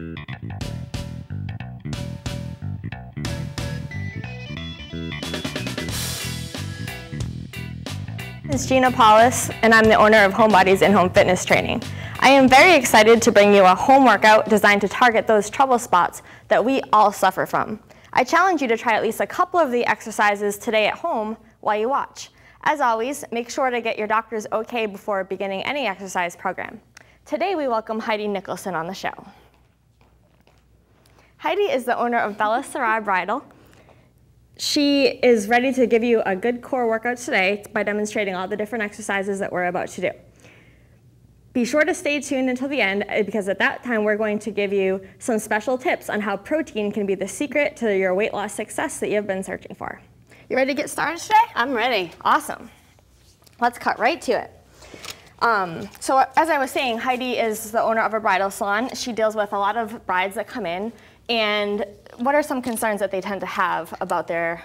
This is Gina Paulhus, and I'm the owner of Homebodies and Home Fitness Training. I am very excited to bring you a home workout designed to target those trouble spots that we all suffer from. I challenge you to try at least a couple of the exercises today at home while you watch. As always, make sure to get your doctor's okay before beginning any exercise program. Today we welcome Heidi Nicholson on the show. Heidi is the owner of Bella Sarai Bridal. She is ready to give you a good core workout today by demonstrating all the different exercises that we're about to do. Be sure to stay tuned until the end because at that time we're going to give you some special tips on how protein can be the secret to your weight loss success that you've been searching for. You ready to get started today? I'm ready. Awesome. Let's cut right to it. So as I was saying, Heidi is the owner of a bridal salon. She deals with a lot of brides that come in. And what are some concerns that they tend to have about their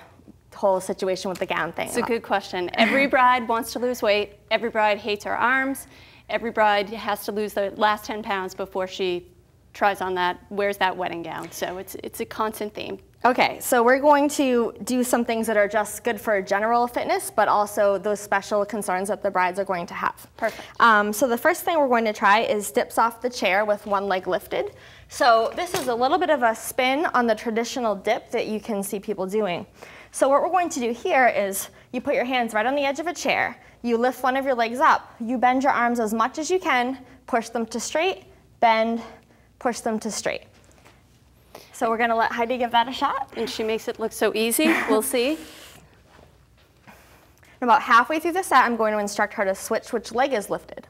whole situation with the gown thing? It's a good question. Every bride wants to lose weight. Every bride hates her arms. Every bride has to lose the last 10 pounds before she tries on wears that wedding gown. So it's a constant theme. Okay, so we're going to do some things that are just good for general fitness, but also those special concerns that the brides are going to have. Perfect. So the first thing we're going to try is dips off the chair with one leg lifted. So this is a little bit of a spin on the traditional dip that you can see people doing. So what we're going to do here is you put your hands right on the edge of a chair, you lift one of your legs up, you bend your arms as much as you can, push them to straight, bend, push them to straight. So we're going to let Heidi give that a shot. And she makes it look so easy. We'll see. About halfway through the set, I'm going to instruct her to switch which leg is lifted.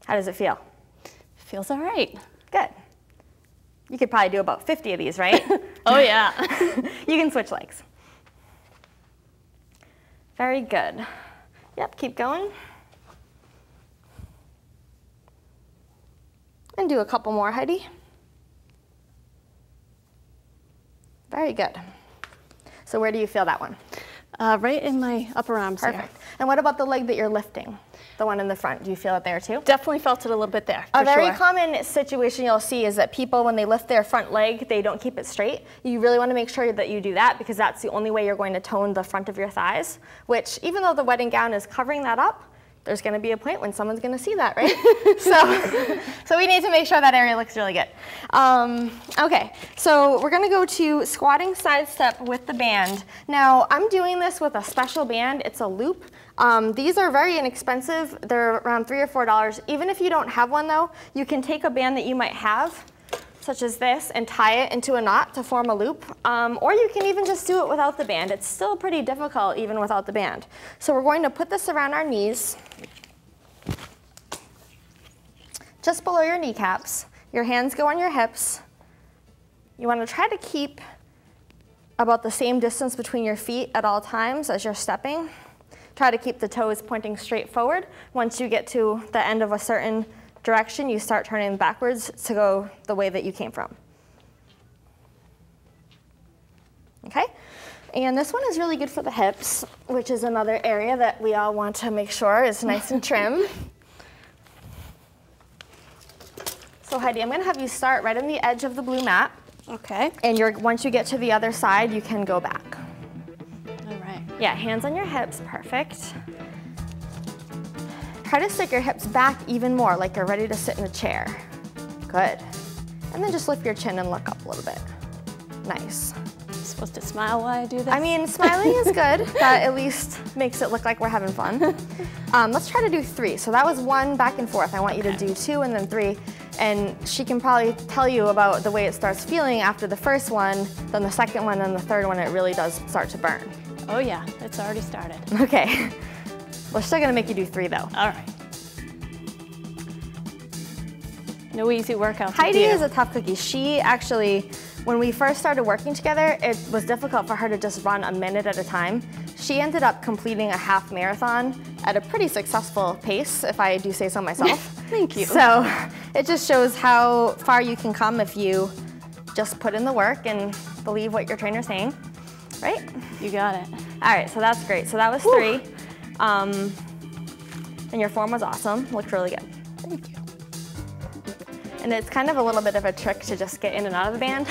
How does it feel? Feels all right. Good. You could probably do about 50 of these, right? Oh, yeah. You can switch legs. Very good. Yep, keep going. And do a couple more, Heidi. Very good. So where do you feel that one? Right in my upper arms. Perfect. And what about the leg that you're lifting? The one in the front, do you feel it there too? Definitely felt it a little bit there, A very common situation you'll see is that people, when they lift their front leg, they don't keep it straight. You really want to make sure that you do that because that's the only way you're going to tone the front of your thighs, which even though the wedding gown is covering that up, there's going to be a point when someone's going to see that, right? so we need to make sure that area looks really good. Okay, so we're going to go to squatting side step with the band. Now, I'm doing this with a special band. It's a loop. These are very inexpensive. They're around $3 or $4. Even if you don't have one, though, you can take a band that you might have, such as this, and tie it into a knot to form a loop. Or you can even just do it without the band. It's still pretty difficult even without the band. So we're going to put this around our knees, just below your kneecaps. Your hands go on your hips. You want to try to keep about the same distance between your feet at all times as you're stepping. Try to keep the toes pointing straight forward. Once you get to the end of a certain direction, you start turning backwards to go the way that you came from. Okay? And this one is really good for the hips, which is another area that we all want to make sure is nice and trim. So Heidi, I'm going to have you start right on the edge of the blue mat. Okay. And once you get to the other side, you can go back. All right. Yeah, hands on your hips, perfect. Try to stick your hips back even more, like you're ready to sit in a chair. Good. And then just lift your chin and look up a little bit. Nice. I'm supposed to smile while I do this? I mean, smiling is good. That at least makes it look like we're having fun. Let's try to do 3. So that was 1 back and forth. I want you to do 2 and then 3. And she can probably tell you about the way it starts feeling after the first one, then the second one, and the third one, it really does start to burn. Oh yeah, it's already started. Okay. We're still gonna make you do 3 though. All right. No easy workout. Heidi is a tough cookie. She actually, when we first started working together, it was difficult for her to just run a minute at a time. She ended up completing a half marathon at a pretty successful pace, if I do say so myself. Thank you. So it just shows how far you can come if you just put in the work and believe what your trainer's saying, right? You got it. All right, so that's great. So that was 3. And your form was awesome. Looked really good. Thank you. And it's kind of a little bit of a trick to just get in and out of the band.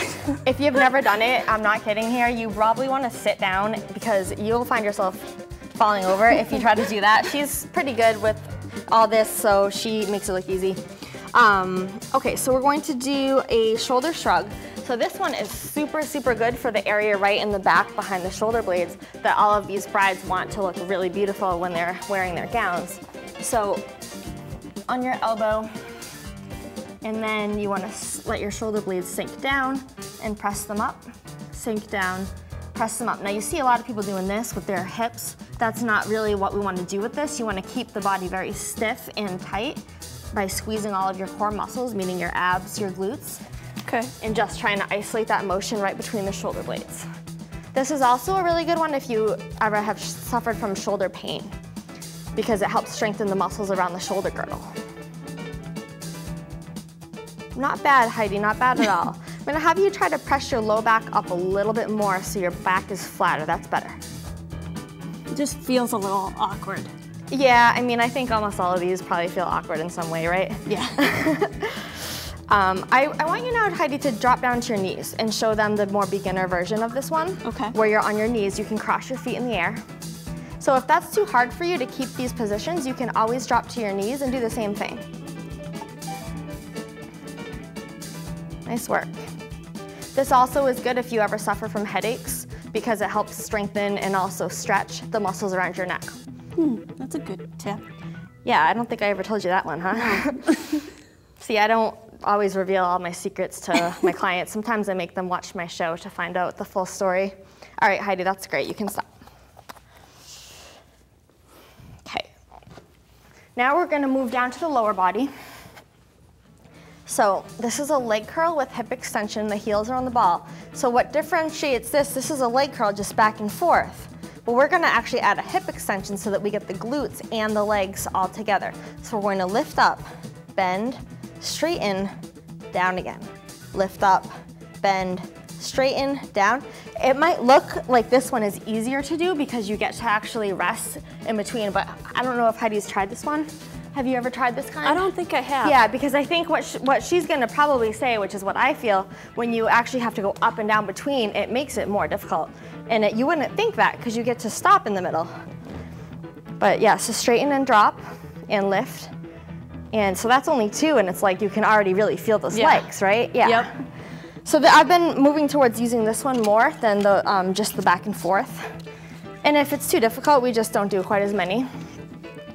If you've never done it, I'm not kidding here, you probably want to sit down because you'll find yourself falling over if you try to do that. She's pretty good with all this, so she makes it look easy. Okay, so we're going to do a shoulder shrug. So this one is super, super good for the area right in the back behind the shoulder blades that all of these brides want to look really beautiful when they're wearing their gowns. So on your elbow, and then you want to let your shoulder blades sink down and press them up, sink down, press them up. Now you see a lot of people doing this with their hips. That's not really what we want to do with this. You want to keep the body very stiff and tight by squeezing all of your core muscles, meaning your abs, your glutes, okay, and just trying to isolate that motion right between the shoulder blades. This is also a really good one if you ever have suffered from shoulder pain, because it helps strengthen the muscles around the shoulder girdle. Not bad, Heidi, not bad at all. I'm gonna have you try to press your low back up a little bit more so your back is flatter. That's better. It just feels a little awkward. Yeah, I mean, I think almost all of these probably feel awkward in some way, right? Yeah. I want you now, Heidi, to drop down to your knees and show them the more beginner version of this one. Okay. Where you're on your knees, you can cross your feet in the air. So if that's too hard for you to keep these positions, you can always drop to your knees and do the same thing. Nice work. This also is good if you ever suffer from headaches because it helps strengthen and also stretch the muscles around your neck. That's a good tip. Yeah, I don't think I ever told you that one, huh? No. See, I don't always reveal all my secrets to my clients. Sometimes I make them watch my show to find out the full story. All right, Heidi, that's great. You can stop. Okay. Now we're going to move down to the lower body. So this is a leg curl with hip extension. The heels are on the ball. So what differentiates this is a leg curl just back and forth. But we're gonna actually add a hip extension so that we get the glutes and the legs all together. So we're going to lift up, bend, straighten, down again. Lift up, bend, straighten, down. It might look like this one is easier to do because you get to actually rest in between, but I don't know if Heidi's tried this one. Have you ever tried this kind? I don't think I have. Yeah, because I think what she's gonna probably say, which is what I feel, when you actually have to go up and down between, it makes it more difficult. And you wouldn't think that because you get to stop in the middle. But yeah, so straighten and drop and lift. And so that's only two, and it's like you can already really feel those legs, right? Yeah. Yep. So I've been moving towards using this one more than the just the back and forth. And if it's too difficult, we just don't do quite as many.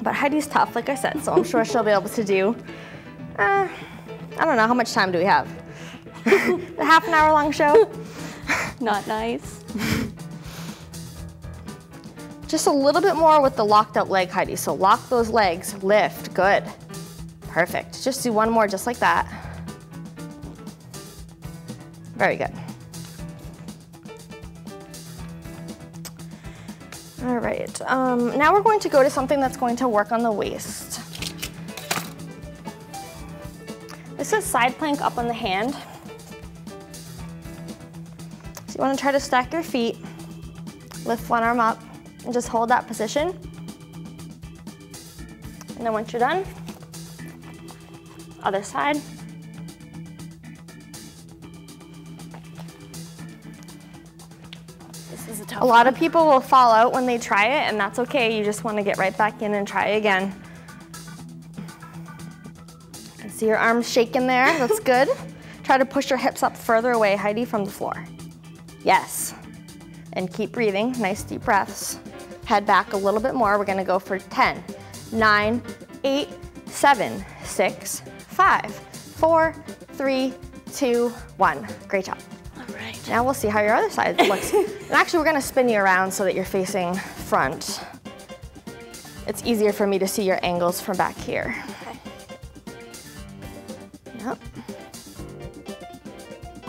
But Heidi's tough, like I said, so I'm sure she'll be able to do, I don't know, how much time do we have? A half an hour long show? Not nice. Just a little bit more with the locked up leg, Heidi. So lock those legs, lift, good. Perfect, just do one more just like that. Very good. All right, now we're going to go to something that's going to work on the waist. This is side plank up on the hand. So you want to try to stack your feet, lift one arm up, and just hold that position. And then once you're done, other side. A lot of people will fall out when they try it, and that's okay. You just want to get right back in and try again. And see your arms shaking there. That's good. Try to push your hips up further away, Heidi, from the floor. Yes. And keep breathing. Nice deep breaths. Head back a little bit more. We're going to go for 10, 9, 8, 7, 6, 5, 4, 3, 2, 1. Great job. Now we'll see how your other side looks. And actually, we're gonna spin you around so that you're facing front. It's easier for me to see your angles from back here. Okay. Yep.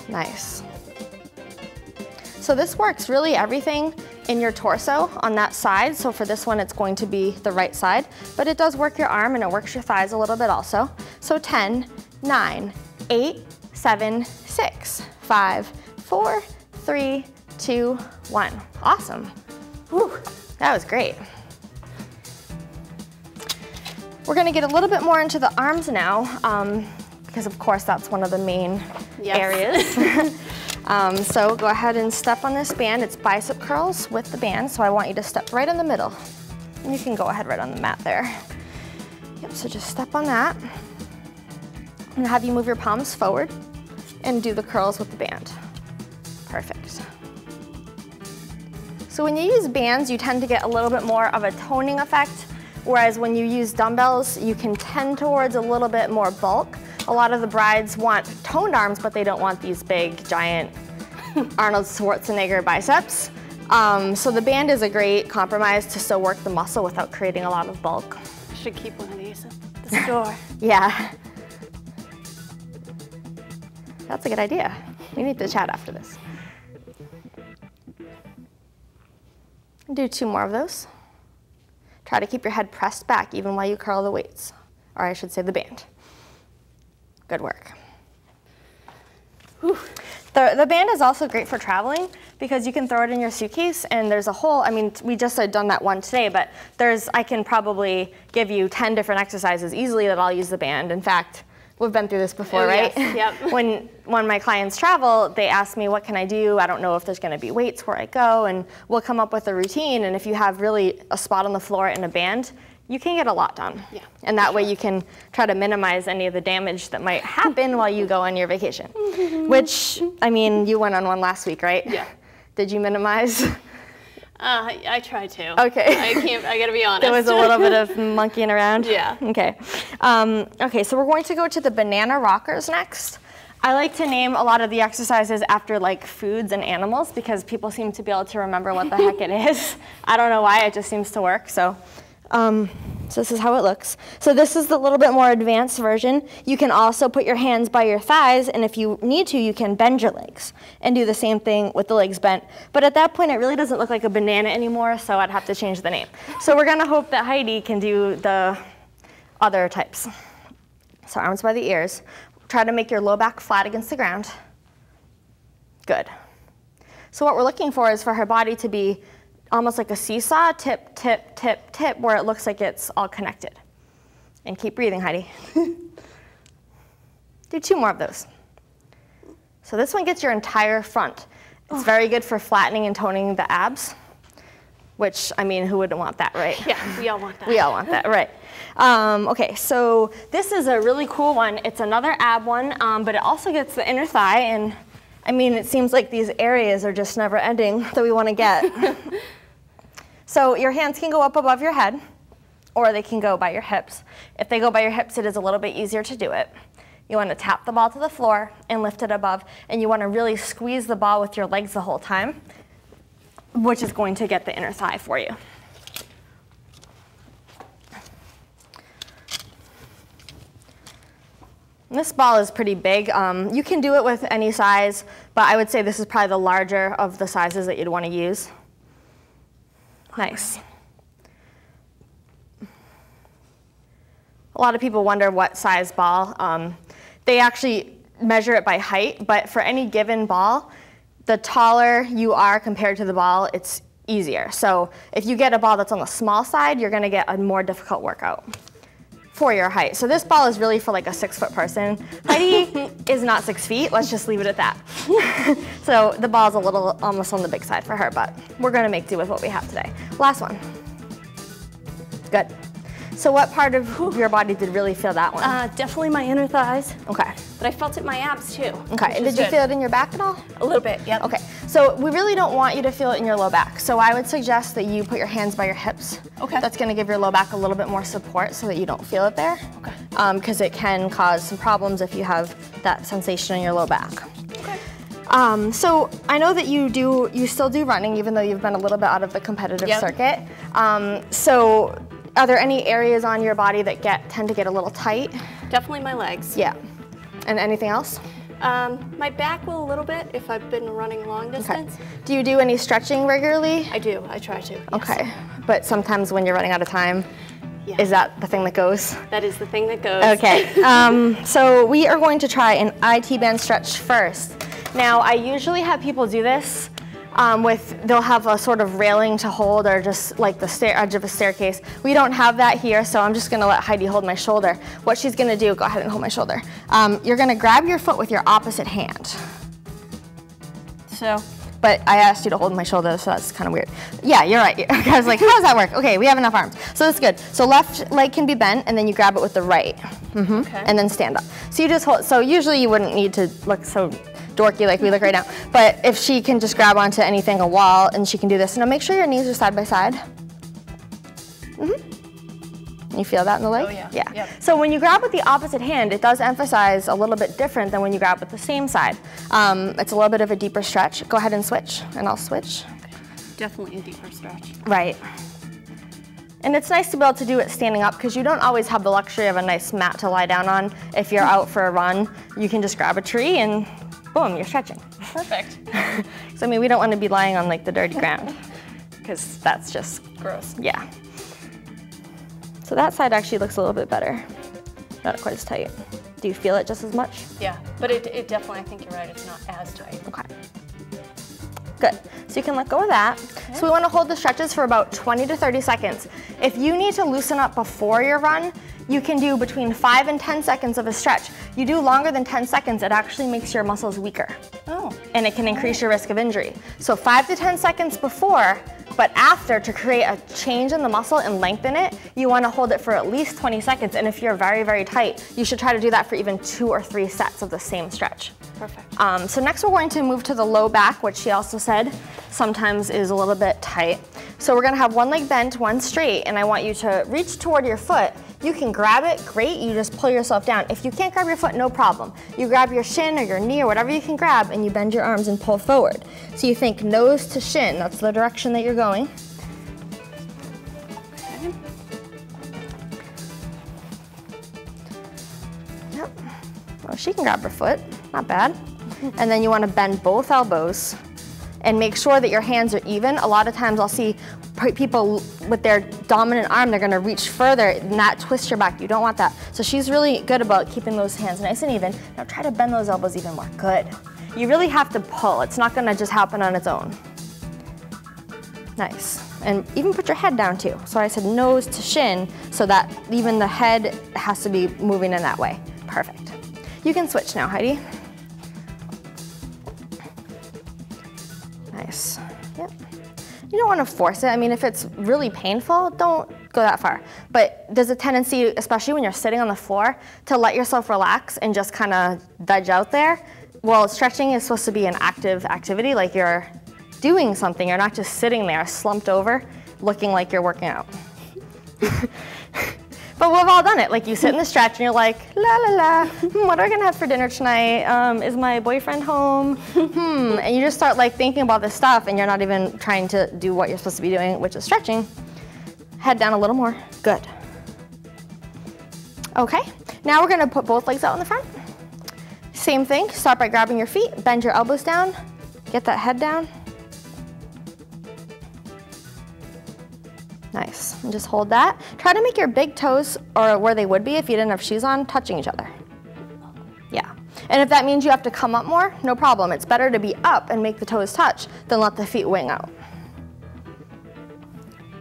Nice. So this works really everything in your torso on that side. So for this one, it's going to be the right side, but it does work your arm and it works your thighs a little bit also. So 10, 9, 8, 7, 6, 5, 4, 3, 2, 1. Awesome. Whew, that was great. We're gonna get a little bit more into the arms now because of course that's one of the main Yes. areas. So go ahead and step on this band. It's bicep curls with the band, so I want you to step right in the middle. And you can go ahead right on the mat there. Yep, so just step on that. And have you move your palms forward and do the curls with the band. Perfect. So when you use bands, you tend to get a little bit more of a toning effect, whereas when you use dumbbells, you can tend towards a little bit more bulk. A lot of the brides want toned arms, but they don't want these big, giant Arnold Schwarzenegger biceps. So the band is a great compromise to still work the muscle without creating a lot of bulk. I should keep one of these at the store. Yeah. That's a good idea. We need to chat after this. Do 2 more of those. Try to keep your head pressed back even while you curl the weights, or I should say the band. Good work. Whew. The band is also great for traveling because you can throw it in your suitcase and there's a whole, I mean, we just had done that one today, but I can probably give you 10 different exercises easily that I'll use the band. In fact, we've been through this before, right? Yes, yep. When my clients travel, they ask me, what can I do? I don't know if there's gonna be weights where I go, and we'll come up with a routine, and if you have really a spot on the floor and a band, you can get a lot done. Yeah, and that way you can try to minimize any of the damage that might happen while you go on your vacation. Which, I mean, you went on one last week, right? Yeah. Did you minimize? I tried to. Okay. I gotta be honest. There was a little bit of monkeying around? Yeah. Okay. Okay, so we're going to go to the banana rockers next. I like to name a lot of the exercises after like foods and animals because people seem to be able to remember what the heck it is. I don't know why, it just seems to work. So this is how it looks. So this is the little bit more advanced version. You can also put your hands by your thighs, and if you need to, you can bend your legs and do the same thing with the legs bent. But at that point, it really doesn't look like a banana anymore, so I'd have to change the name. So we're gonna hope that Heidi can do the other types. So arms by the ears. Try to make your low back flat against the ground. Good. So what we're looking for is for her body to be almost like a seesaw, tip, tip, tip, tip, where it looks like it's all connected. And keep breathing, Heidi. Do 2 more of those. So this one gets your entire front. It's very good for flattening and toning the abs, which, I mean, who wouldn't want that, right? Yeah, we all want that. We all want that, right. Okay, so this is a really cool one. It's another ab one, but it also gets the inner thigh, and I mean, it seems like these areas are just never ending that we want to get. So your hands can go up above your head, or they can go by your hips. If they go by your hips, it is a little bit easier to do it. You want to tap the ball to the floor and lift it above, and you want to really squeeze the ball with your legs the whole time, which is going to get the inner thigh for you. This ball is pretty big. You can do it with any size, but I would say this is probably the larger of the sizes that you'd want to use. Nice. A lot of people wonder what size ball. They actually measure it by height, but for any given ball, the taller you are compared to the ball, it's easier. So if you get a ball that's on the small side, you're gonna get a more difficult workout for your height. So this ball is really for like a 6-foot person. Heidi is not 6 feet, let's just leave it at that. So the ball's a little almost on the big side for her, but we're gonna make do with what we have today. Last one. Good. So what part of your body did really feel that one? Definitely my inner thighs. Okay. But I felt it in my abs too. Okay, and did you feel it in your back at all? A little bit, yep. Okay, so we really don't want you to feel it in your low back. So I would suggest that you put your hands by your hips. Okay. That's gonna give your low back a little bit more support so that you don't feel it there. Okay. Because it can cause some problems if you have that sensation in your low back. Okay. So I know that you still do running even though you've been a little bit out of the competitive circuit. So are there any areas on your body that tend to get a little tight? Definitely my legs. Yeah. And anything else? My back will a little bit if I've been running long distance. Okay. Do you do any stretching regularly? I do, I try to. Yes. Okay, but sometimes when you're running out of time, Yeah. is that the thing that goes? That is the thing that goes. Okay, so we are going to try an IT band stretch first. Now, I usually have people do this they'll have a sort of railing to hold, or just like the edge of a staircase. We don't have that here, so I'm just gonna let Heidi hold my shoulder. What she's gonna do, go ahead and hold my shoulder. You're gonna grab your foot with your opposite hand. So. But I asked you to hold my shoulder, so that's kind of weird. Yeah, you're right. I was like, how does that work? Okay, we have enough arms. So that's good. So left leg can be bent, and then you grab it with the right. Okay. And then stand up. So you just hold, so usually you wouldn't need to look so dorky like we look right now. But if she can just grab onto anything, a wall, and she can do this. Now make sure your knees are side by side. You feel that in the leg? Oh yeah. Yeah. Yep. So when you grab with the opposite hand, it does emphasize a little bit different than when you grab with the same side. It's a little bit of a deeper stretch. Go ahead and switch, and I'll switch. Definitely a deeper stretch. Right. And it's nice to be able to do it standing up, because you don't always have the luxury of a nice mat to lie down on. If you're out for a run, you can just grab a tree and boom, you're stretching. Perfect. So I mean, we don't want to be lying on like the dirty ground, because that's just gross. Yeah. So that side actually looks a little bit better. Not quite as tight. Do you feel it just as much? Yeah, but it definitely, I think you're right, it's not as tight. Okay. Good. So you can let go of that. Okay. So we want to hold the stretches for about 20 to 30 seconds. If you need to loosen up before your run, you can do between 5 and 10 seconds of a stretch. You do longer than 10 seconds, it actually makes your muscles weaker. Oh. And it can increase your risk of injury. So 5 to 10 seconds before, but after, to create a change in the muscle and lengthen it, you want to hold it for at least 20 seconds. And if you're very, very tight, you should try to do that for even 2 or 3 sets of the same stretch. Perfect. So next we're going to move to the low back, which she also said sometimes is a little bit tight. So we're gonna have one leg bent, one straight, and I want you to reach toward your foot. You can grab it, great, you just pull yourself down. If you can't grab your foot, no problem. You grab your shin or your knee or whatever you can grab, and you bend your arms and pull forward. So you think nose to shin, that's the direction that you're going. Okay. Yep. Oh, she can grab her foot, not bad. And then you want to bend both elbows and make sure that your hands are even. A lot of times I'll see people with their dominant arm, they're gonna reach further and that twist your back. You don't want that. So she's really good about keeping those hands nice and even. Now try to bend those elbows even more. Good. You really have to pull. It's not gonna just happen on its own. Nice. And even put your head down too. So I said nose to shin, so that even the head has to be moving in that way. Perfect. You can switch now, Heidi. Nice. Yep. You don't want to force it. I mean, if it's really painful, don't go that far. But there's a tendency, especially when you're sitting on the floor, to let yourself relax and just kind of veg out there. Well, stretching is supposed to be an active activity, like you're doing something. You're not just sitting there slumped over, looking like you're working out. But we've all done it. Like you sit in the stretch and you're like, la la la, what are we gonna have for dinner tonight? Is my boyfriend home? And you just start like thinking about this stuff and you're not even trying to do what you're supposed to be doing, which is stretching. Head down a little more, good. Okay, now we're gonna put both legs out in the front. Same thing, start by grabbing your feet, bend your elbows down, get that head down. Nice, and just hold that. Try to make your big toes, or where they would be if you didn't have shoes on, touching each other. Yeah, and if that means you have to come up more, no problem. It's better to be up and make the toes touch than let the feet wing out.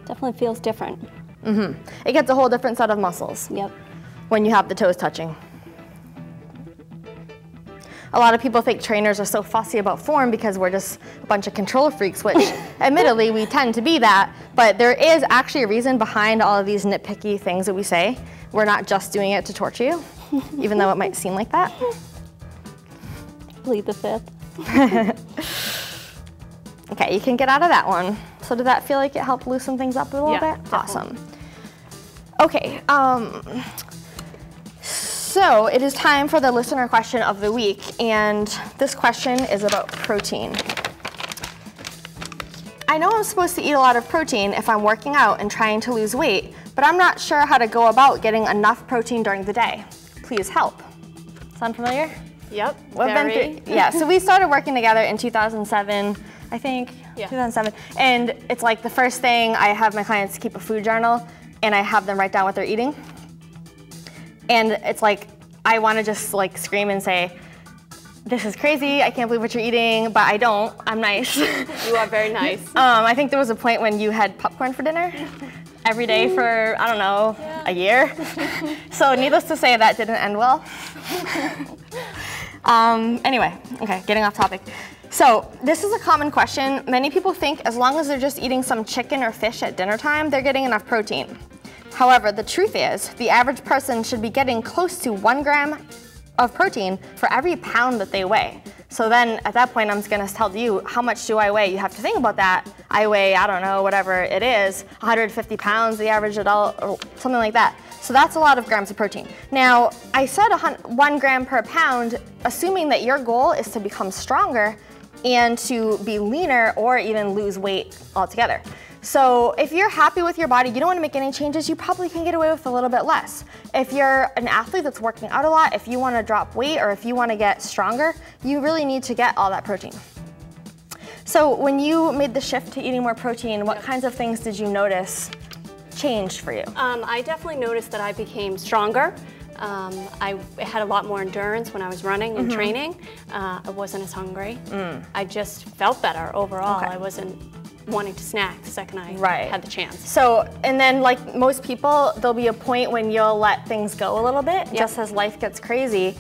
Definitely feels different. It gets a whole different set of muscles. Yep. When you have the toes touching. A lot of people think trainers are so fussy about form because we're just a bunch of control freaks, which admittedly we tend to be that, but there is actually a reason behind all of these nitpicky things that we say. We're not just doing it to torture you, even though it might seem like that. Plead the fifth. Okay, you can get out of that one. So did that feel like it helped loosen things up a little bit? Definitely. Awesome. Okay, so it is time for the listener question of the week, and this question is about protein. I know I'm supposed to eat a lot of protein if I'm working out and trying to lose weight, but I'm not sure how to go about getting enough protein during the day. Please help. Sound familiar? Yep, Yeah, so we started working together in 2007, I think, 2007. And it's like the first thing, I have my clients keep a food journal, and I have them write down what they're eating. And it's like, I want to just like scream and say, this is crazy, I can't believe what you're eating, but I don't, I'm nice. You are very nice. I think there was a point when you had popcorn for dinner every day for, I don't know, a year. So needless to say, that didn't end well. Anyway, okay, getting off topic. So this is a common question. Many people think as long as they're just eating some chicken or fish at dinner time, they're getting enough protein. However, the truth is, the average person should be getting close to 1 gram of protein for every pound that they weigh. So then at that point, I'm just gonna tell you, how much do I weigh? You have to think about that. I weigh, I don't know, whatever it is, 150 pounds, the average adult, or something like that. So that's a lot of grams of protein. Now, I said 1 gram per pound, assuming that your goal is to become stronger and to be leaner or even lose weight altogether. So if you're happy with your body, you don't want to make any changes, you probably can get away with a little bit less. If you're an athlete that's working out a lot, if you want to drop weight or if you want to get stronger, you really need to get all that protein. So when you made the shift to eating more protein, what kinds of things did you notice changed for you? I definitely noticed that I became stronger. I had a lot more endurance when I was running and training. I wasn't as hungry. I just felt better overall. I wasn't wanting to snack the second I had the chance. So, and then like most people, there'll be a point when you'll let things go a little bit, just as life gets crazy.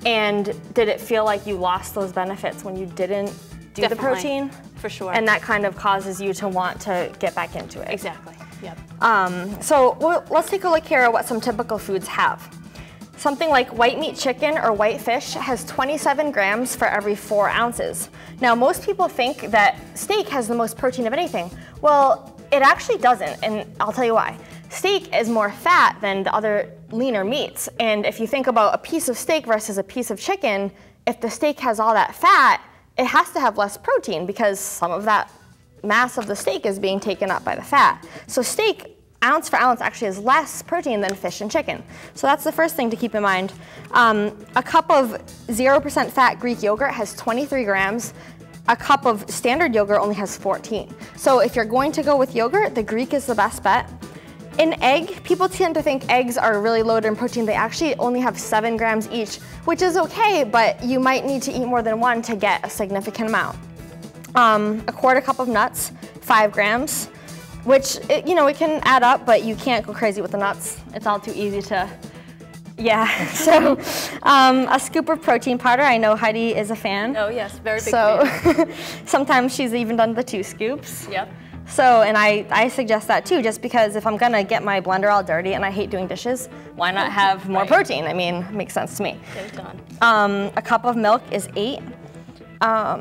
And did it feel like you lost those benefits when you didn't do the protein? For sure. And that kind of causes you to want to get back into it. Exactly, yep. So let's take a look here at what some typical foods have. Something like white meat chicken or white fish has 27 grams for every 4 ounces. Now, most people think that steak has the most protein of anything. Well, it actually doesn't, and I'll tell you why. Steak is more fat than the other leaner meats, and if you think about a piece of steak versus a piece of chicken, if the steak has all that fat, it has to have less protein because some of that mass of the steak is being taken up by the fat. So steak, ounce for ounce, actually has less protein than fish and chicken. So that's the first thing to keep in mind. A cup of 0% fat Greek yogurt has 23 grams. A cup of standard yogurt only has 14. So if you're going to go with yogurt, the Greek is the best bet. In egg, people tend to think eggs are really loaded in protein. They actually only have 7 grams each, which is okay, but you might need to eat more than one to get a significant amount. A quarter cup of nuts, 5 grams. Which, it can add up, but you can't go crazy with the nuts. It's all too easy to, So, a scoop of protein powder. I know Heidi is a fan. Oh yes, very big fan. Sometimes she's even done the 2 scoops. Yep. So, and I suggest that too, just because if I'm gonna get my blender all dirty and I hate doing dishes, why not have more protein? I mean, it makes sense to me. Get it done. A cup of milk is 8.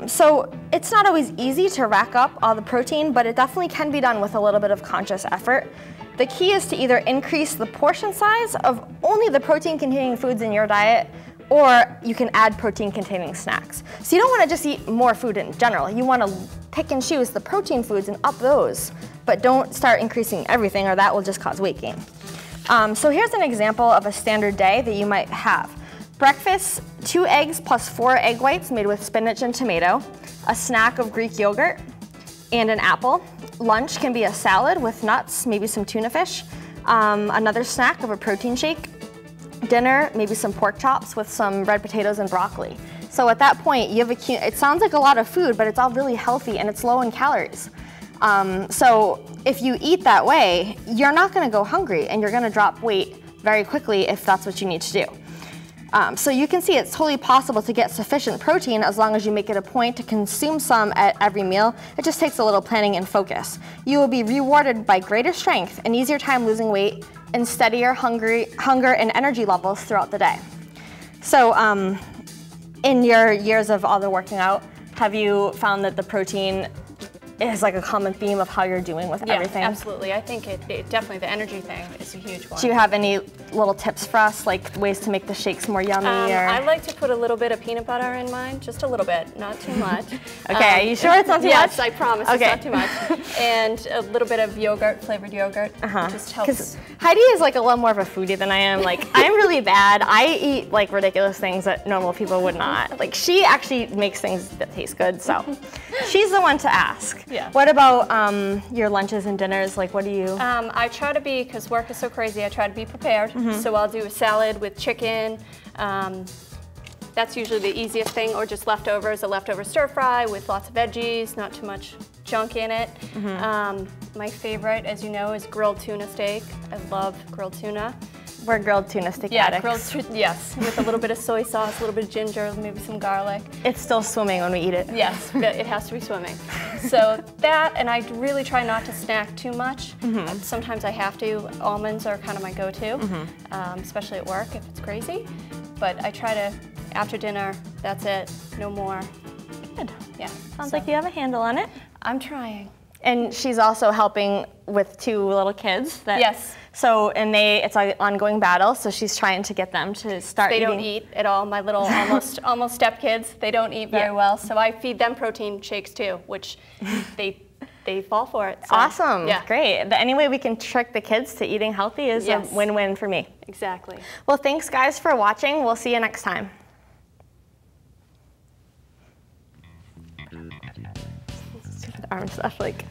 So it's not always easy to rack up all the protein, but it definitely can be done with a little bit of conscious effort. The key is to either increase the portion size of only the protein-containing foods in your diet, or you can add protein-containing snacks. So you don't want to just eat more food in general. You want to pick and choose the protein foods and up those, but don't start increasing everything, or that will just cause weight gain. So here's an example of a standard day that you might have. Breakfast, 2 eggs plus 4 egg whites made with spinach and tomato, a snack of Greek yogurt, and an apple. Lunch can be a salad with nuts, maybe some tuna fish, another snack of a protein shake. Dinner, maybe some pork chops with some red potatoes and broccoli. So at that point, you have it sounds like a lot of food, but it's all really healthy and it's low in calories. So if you eat that way, you're not gonna go hungry and you're gonna drop weight very quickly if that's what you need to do. So you can see it's totally possible to get sufficient protein as long as you make it a point to consume some at every meal. It just takes a little planning and focus. You will be rewarded by greater strength, an easier time losing weight, and steadier hunger and energy levels throughout the day. So in your years of all the working out, have you found that the protein is like a common theme of how you're doing with everything? Yeah, absolutely. I think it definitely, the energy thing is a huge one. Do you have any little tips for us, like ways to make the shakes more yummy? I like to put a little bit of peanut butter in mine, just a little bit, not too much. Okay, are you sure it's not too much? Yes, I promise it's not too much. And a little bit of yogurt, flavored yogurt, just helps. Because Heidi is like a little more of a foodie than I am. Like, I'm really bad. I eat like ridiculous things that normal people would not. Like, she actually makes things that taste good, so she's the one to ask. Yeah. What about your lunches and dinners? Like, what do you? I try to be, because work is so crazy, I try to be prepared. So I'll do a salad with chicken, That's usually the easiest thing, or just leftovers, a leftover stir fry with lots of veggies, not too much junk in it. My favorite, as you know, is grilled tuna steak. I love grilled tuna. We're grilled tuna steak addicts. Yes, with a little bit of soy sauce, a little bit of ginger, maybe some garlic. It's still swimming when we eat it. Yes, but it has to be swimming. So that, and I really try not to snack too much. Sometimes I have to. Almonds are kind of my go-to, especially at work if it's crazy. But I try to, after dinner, that's it, no more. Good. Yeah. Sounds like you have a handle on it. I'm trying. And she's also helping with 2 little kids. Yes. So, and it's an ongoing battle, so she's trying to get them to start eating. They don't eat at all. My little almost stepkids, they don't eat very well. So I feed them protein shakes too, which they fall for it. So, awesome. Yeah. Great. Any way we can trick the kids to eating healthy is a win-win for me. Exactly. Well, thanks guys for watching. We'll see you next time. Arm stuff like.